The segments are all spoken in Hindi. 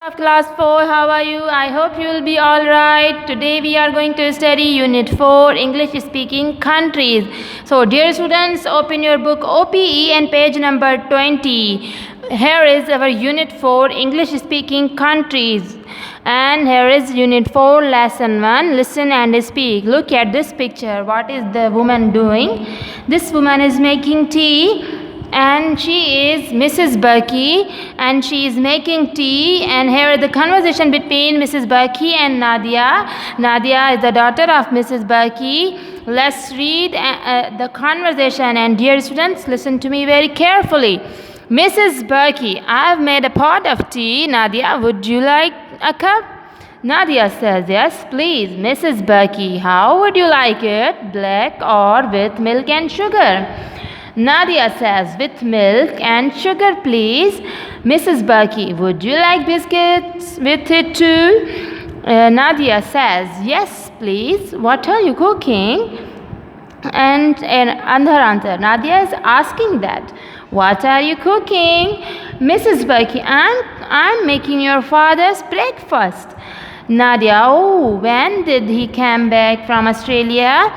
of class 4, how are you? I hope you will be all right. Today we are going to study unit 4, English speaking countries. So dear students, open your book OPE and page number 20. Here is our unit 4, English speaking countries. And here is unit 4, lesson 1, listen and speak. Look at this picture. What is the woman doing? This woman is making tea. And she is Mrs. Burkey, and she is making tea. And here is the conversation between Mrs. Burkey and Nadia. Nadia is the daughter of Mrs. Burkey. Let's read the conversation. And dear students, listen to me very carefully. Mrs. Burkey, I have made a pot of tea. Nadia, would you like a cup? Nadia says, yes, please. Mrs. Burkey, how would you like it? Black or with milk and sugar? Nadia says, with milk and sugar, please. Mrs. Burkey, would you like biscuits with it too? Nadia says, yes, please. What are you cooking? And her answer, Nadia is asking that. What are you cooking? Mrs. Burkey, I'm making your father's breakfast. Nadia, oh, when did he come back from Australia?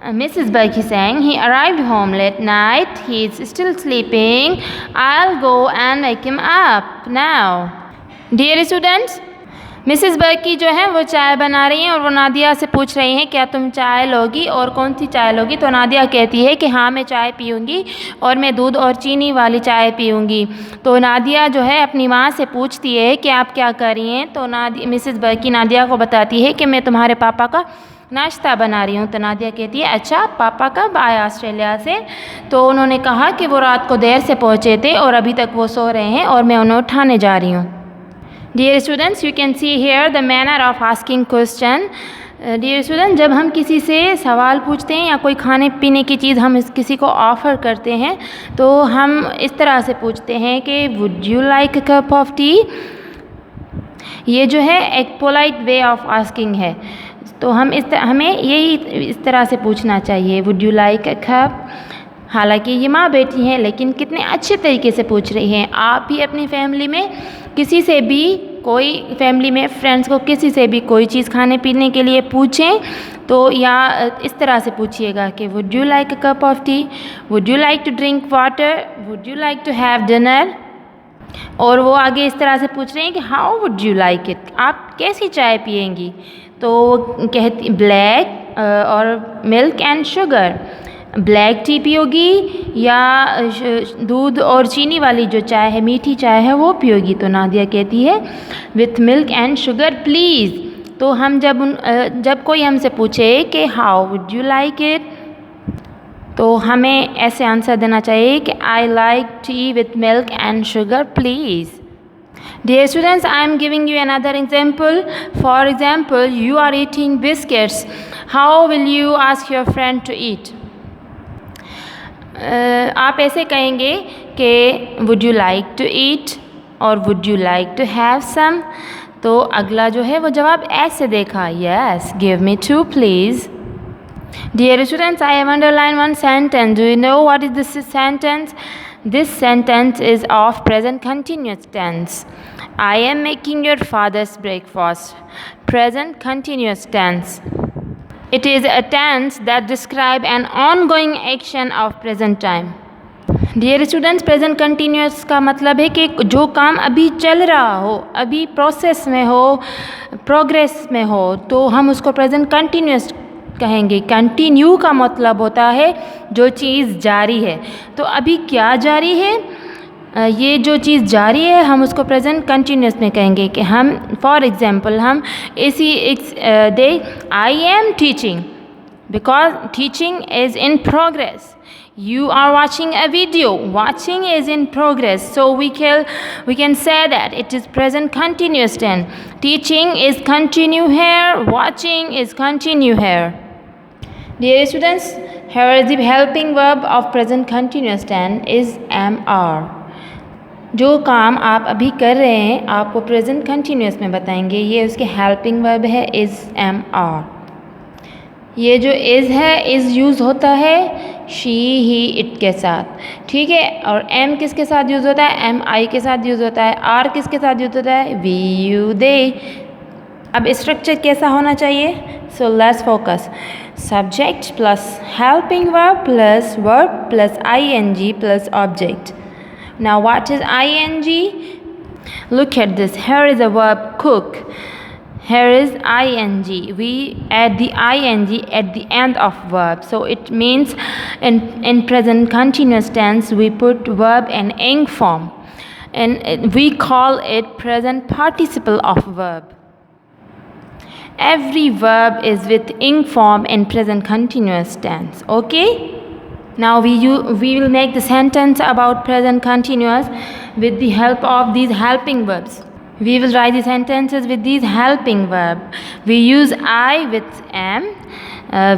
Mrs. Burkey saying, he arrived home late night. He is still sleeping. I'll go and wake him up now. Dear students, Mrs बर्की जो है वो चाय बना रही हैं और वो नादिया से पूछ रही हैं क्या तुम चाय लोगी और कौन सी चाय लोगी। तो नादिया कहती है कि हाँ मैं चाय पीऊँगी और मैं दूध और चीनी वाली चाय पीऊँगी। तो नादिया जो है अपनी माँ से पूछती है कि आप क्या कर रही हैं। तो मिसेस बर्की नादिया को बताती है कि मैं तुम्हारे पापा का नाश्ता बना रही हूँ। तो नादिया कहती है अच्छा पापा कब आए ऑस्ट्रेलिया से। तो उन्होंने कहा कि वो रात को देर से पहुँचे थे और अभी तक वो सो रहे हैं और मैं उन्हें उठाने जा रही हूँ। Dear students, you can see here the manner of asking question. Dear students, जब हम किसी से सवाल पूछते हैं या कोई खाने पीने की चीज़ हम किसी को ऑफ़र करते हैं तो हम इस तरह से पूछते हैं कि would you like a cup of tea? ये जो है एक पोलाइट वे ऑफ आस्किंग है। तो हमें यही इस तरह से पूछना चाहिए would you like a cup? हालांकि ये माँ बेटी हैं लेकिन कितने अच्छे तरीके से पूछ रही हैं। आप भी अपनी फैमिली में किसी से भी कोई फैमिली में फ्रेंड्स को किसी से भी कोई चीज़ खाने पीने के लिए पूछें तो या इस तरह से पूछिएगा कि would you like a cup of tea, would you like to drink water, would you like to have dinner. और वो आगे इस तरह से पूछ रहे हैं कि how would you like it, आप कैसी चाय पिएंगी। तो कहती ब्लैक और milk and sugar, black tea पियोगी या दूध और चीनी वाली जो चाय है मीठी चाय है वो पियोगी। तो नादिया कहती है with milk and sugar please. तो हम जब कोई हमसे पूछे कि how would you like it तो हमें ऐसे आंसर देना चाहिए कि I like T with milk and sugar please. Dear students, I am giving you another example. For example, you are eating biscuits. How will you ask your friend to eat? आप ऐसे कहेंगे कि would you like to eat और would you like to have some। तो अगला जो है वो जवाब ऐसे देखा yes give me two please। Dear students, I have underlined one sentence. Do you know what is this sentence? This sentence is of present continuous tense. I am making your father's breakfast. Present continuous tense. It is a tense that describes an ongoing action of present time. Dear students, present continuous का मतलब है कि जो काम अभी चल रहा हो, अभी प्रोसेस में हो, प्रोग्रेस में हो तो हम उसको प्रेजेंट कंटिन्यूस कहेंगे। कंटिन्यू का मतलब होता है जो चीज़ जारी है। तो अभी क्या जारी है, ये जो चीज़ जारी है हम उसको प्रेजेंट कंटिन्यूस में कहेंगे कि हम फॉर एग्जांपल हम दे I am teaching because teaching is in progress. You are watching a video. Watching is in progress. So we can say that it is present continuous tense. Teaching is continue here. Watching is continue here. Dear students, here is the helping verb of present continuous tense is am/are. जो काम आप अभी कर रहे हैं आपको प्रेजेंट कंटिन्यूस में बताएंगे, ये उसके हेल्पिंग वर्ब है इज़ एम आर। ये जो इज़ है, इज़ यूज़ होता है शी ही इट के साथ, ठीक है। और एम किसके साथ यूज़ होता है? एम आई के साथ यूज़ होता है। आर किसके साथ यूज़ होता है? We you they. अब स्ट्रक्चर कैसा होना चाहिए? So let's focus. Subject plus helping verb plus ing plus object. Now what is ing? Look at this. Here is a verb cook. Here is ing. We add the ing at the end of verb. So it means in present continuous tense we put verb in ing form. And we call it present participle of verb. Every verb is with ing form in present continuous tense. Okay? Now we will make the sentence about present continuous with the help of these helping verbs. We will write the sentences with these helping verb. We use I with am.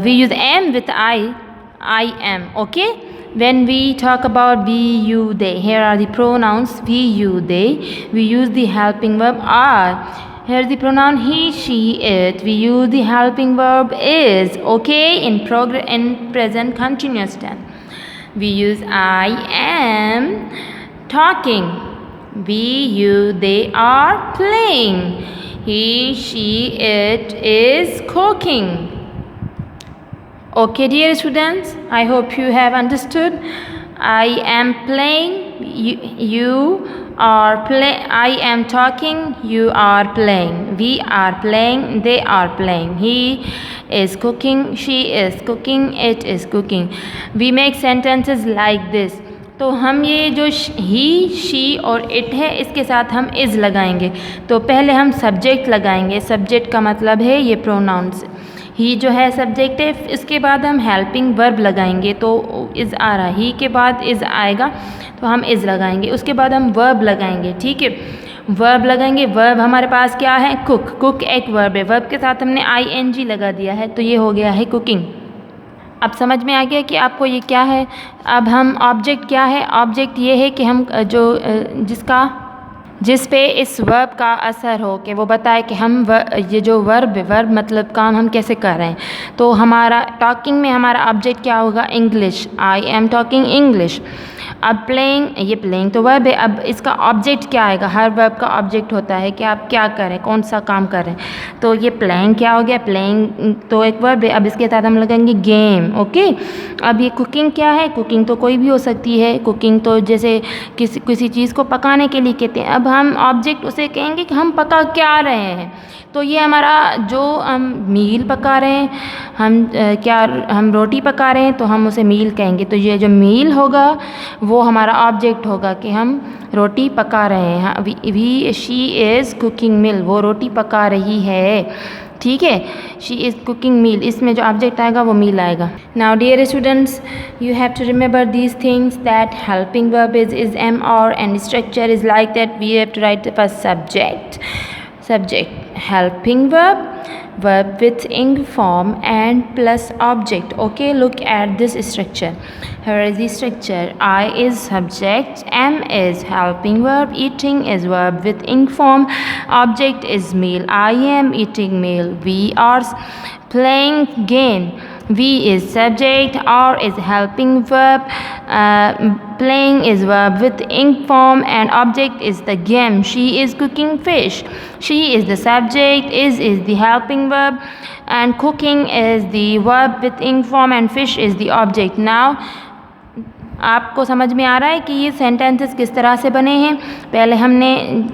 We use am with I am. Okay? When we talk about we, you, they, here are the pronouns we, you, they. We use the helping verb are. Here is the pronoun he, she, it. We use the helping verb is. Okay? In present continuous tense. We use I am talking. We, you, they are playing. He, she, it is cooking. Okay, dear students, I hope you have understood. I am playing, you are playing. I am talking, you are playing. We are playing, they are playing. He is cooking, she is cooking, it is cooking. We make sentences like this. तो हम ये जो ही, शी और इट है इसके साथ हम इज़ लगाएंगे। तो पहले हम सब्जेक्ट लगाएंगे। सब्जेक्ट का मतलब है ये प्रोनाउंस। ही जो है सब्जेक्ट है, इसके बाद हम हेल्पिंग वर्ब लगाएंगे। तो इज़ आ रहा, ही के बाद इज़ आएगा तो हम इज़ लगाएंगे। उसके बाद हम वर्ब लगाएंगे, ठीक है। वर्ब लगाएंगे। वर्ब हमारे पास क्या है? कुक। कुक एक वर्ब है। वर्ब के साथ हमने ing लगा दिया है तो ये हो गया है कुकिंग। अब समझ में आ गया कि आपको ये क्या है। अब हम ऑब्जेक्ट क्या है? ऑब्जेक्ट ये है कि हम जिस पे इस वर्ब का असर हो कि वो बताए कि हम ये जो वर्ब मतलब काम हम कैसे कर रहे हैं। तो हमारा टॉकिंग में हमारा ऑब्जेक्ट क्या होगा? English. I am talking English. अब प्लेइंग, ये प्लेइंग तो वर्ब है। अब इसका ऑब्जेक्ट क्या आएगा? हर वर्ब का ऑब्जेक्ट होता है कि आप क्या कर रहे हैं, कौन सा काम कर रहे हैं। तो ये प्लेइंग क्या हो गया? प्लेइंग तो एक वर्ब है। अब इसके साथ हम लगाएंगे गेम। ओके। अब ये कुकिंग क्या है? कुकिंग तो कोई भी हो सकती है। कुकिंग तो जैसे किसी चीज़ को पकाने के लिए कहते हैं। अब हम ऑब्जेक्ट उसे कहेंगे कि हम पका क्या रहे हैं। तो ये हमारा जो हम मील पका रहे हैं, हम रोटी पका रहे हैं तो हम उसे मील कहेंगे। तो ये जो मील होगा वो हमारा ऑब्जेक्ट होगा कि हम रोटी पका रहे हैं। शी इज़ कुकिंग मील, वो रोटी पका रही है, ठीक है। शी इज़ कुकिंग मील, इसमें जो ऑब्जेक्ट आएगा वो मील आएगा। Now dear students, you have to remember these things that helping verb is am और and structure is like that. We have to write the first subject, helping verb with ing form and plus object. Okay, look at this structure. Here is the structure. I is subject, am is helping verb, eating is verb with ing form, object is meal. I am eating meal. We are playing game. We is subject, are is helping verb, playing is verb with ing form and object is the game. She is cooking fish. She is the subject, is the helping verb and cooking is the verb with ing form and fish is the object. Now आपको समझ में आ रहा है कि ये सेंटेंसेस किस तरह से बने हैं। पहले हमने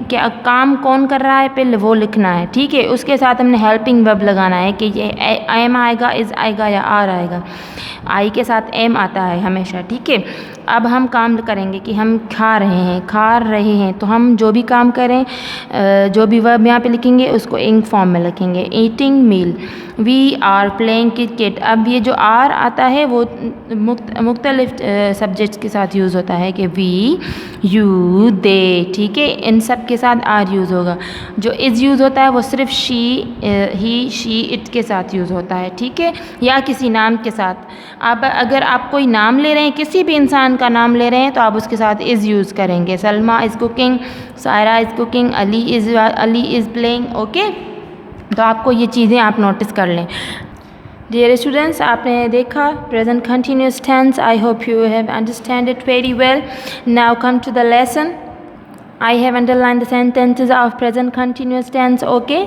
क्या काम कौन कर रहा है पहले वो लिखना है, ठीक है। उसके साथ हमने हेल्पिंग वर्ब लगाना है कि ये एम आएगा, इज़ आएगा या आर आएगा। आई के साथ एम आता है हमेशा, ठीक है। अब हम काम करेंगे कि हम खा रहे हैं तो हम जो भी काम करें, जो भी वर्ब यहाँ पे लिखेंगे उसको इंग फॉर्म में लिखेंगे। Eating meal, we are playing cricket. अब ये जो आर आता है वो मुख्तलिफ सब्जेक्ट्स के साथ यूज़ होता है कि वी, यू, दे, ठीक है। इन सब के साथ आर यूज़ होगा। जो इज़ यूज़ होता है वो सिर्फ शी, ही, शी, इट के साथ यूज़ होता है, ठीक है, या किसी नाम के साथ। अब अगर आप कोई नाम ले रहे हैं, किसी भी इंसान का नाम ले रहे हैं तो आप उसके साथ इज़ यूज़ करेंगे। Salma is cooking, Saira is cooking, Ali is playing. Okay, तो आपको ये चीज़ें आप नोटिस कर लें। Dear students, आपने देखा present continuous tense. I hope you have understand it very well. Now come to the lesson. I have underlined the sentences of present continuous tense. Okay.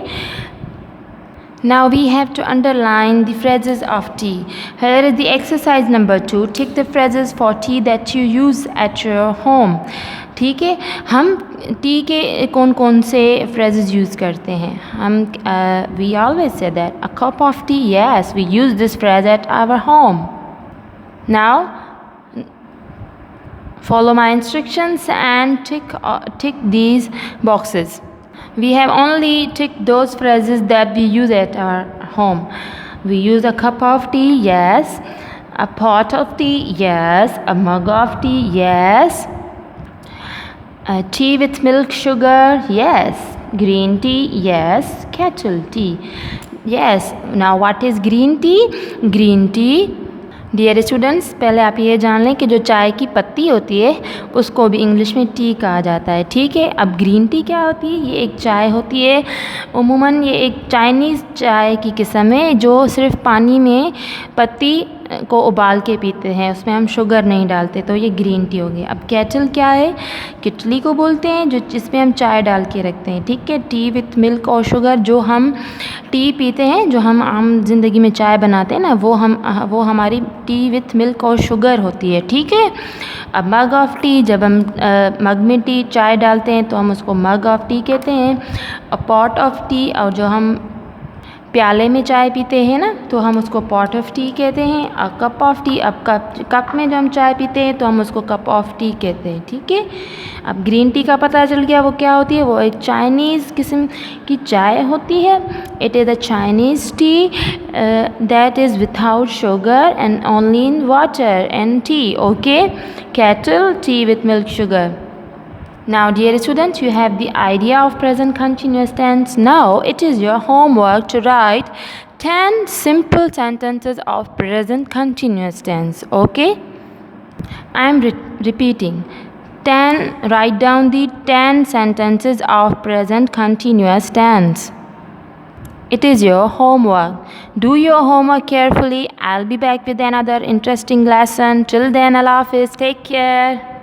Now we have to underline the phrases of T. Here is the exercise number 2. Tick the phrases for T that you use at your home. ठीक है, हम टी के कौन कौन से phrases यूज़ करते हैं. हम we always say that a cup of tea. Yes, we use this phrase at our home. Now follow my instructions and tick these boxes. We have only ticked those phrases that we use at our home. We use a cup of tea. Yes. A pot of tea. Yes. A mug of tea. Yes. Tea with milk, sugar. Yes. Green tea. Yes. Kettle tea. Yes. Now what is green tea? Green tea. Dear students, पहले आप ये जान लें कि जो चाय की पत्ती होती है उसको भी इंग्लिश में टी कहा जाता है. ठीक है. अब ग्रीन टी क्या होती है? ये एक चाय होती है. उमूमन ये एक चाइनीज़ चाय की किस्म है जो सिर्फ पानी में पत्ती को उबाल के पीते हैं, उसमें हम शुगर नहीं डालते, तो ये ग्रीन टी हो गई. अब केटल क्या है? किटली को बोलते हैं जो जिसमें हम चाय डाल के रखते हैं. ठीक है. टी विथ मिल्क और शुगर, जो हम टी पीते हैं, जो हम आम ज़िंदगी में चाय बनाते हैं ना, वो हमारी टी विथ मिल्क और शुगर होती है. ठीक है. अब मग ऑफ टी, जब हम मग में टी चाय डालते हैं तो हम उसको मग ऑफ टी कहते हैं. अ पॉट ऑफ टी, और जो हम प्याले में चाय पीते हैं ना, तो हम उसको पॉट ऑफ टी कहते हैं. अ कप ऑफ टी, अब कप में जो हम चाय पीते हैं तो हम उसको कप ऑफ टी कहते हैं. ठीक है. अब ग्रीन टी का पता चल गया वो क्या होती है. वो एक चाइनीज़ किस्म की चाय होती है. It is a Chinese T that is without sugar and only in water and T. Okay. Kettle T with milk sugar. Now dear students, you have the idea of present continuous tense. Now it is your homework to write 10 simple sentences of present continuous tense. Okay? I am repeating. 10. Write down the 10 sentences of present continuous tense. It is your homework. Do your homework carefully. I'll be back with another interesting lesson. Till then, Allah Hafiz. Take care.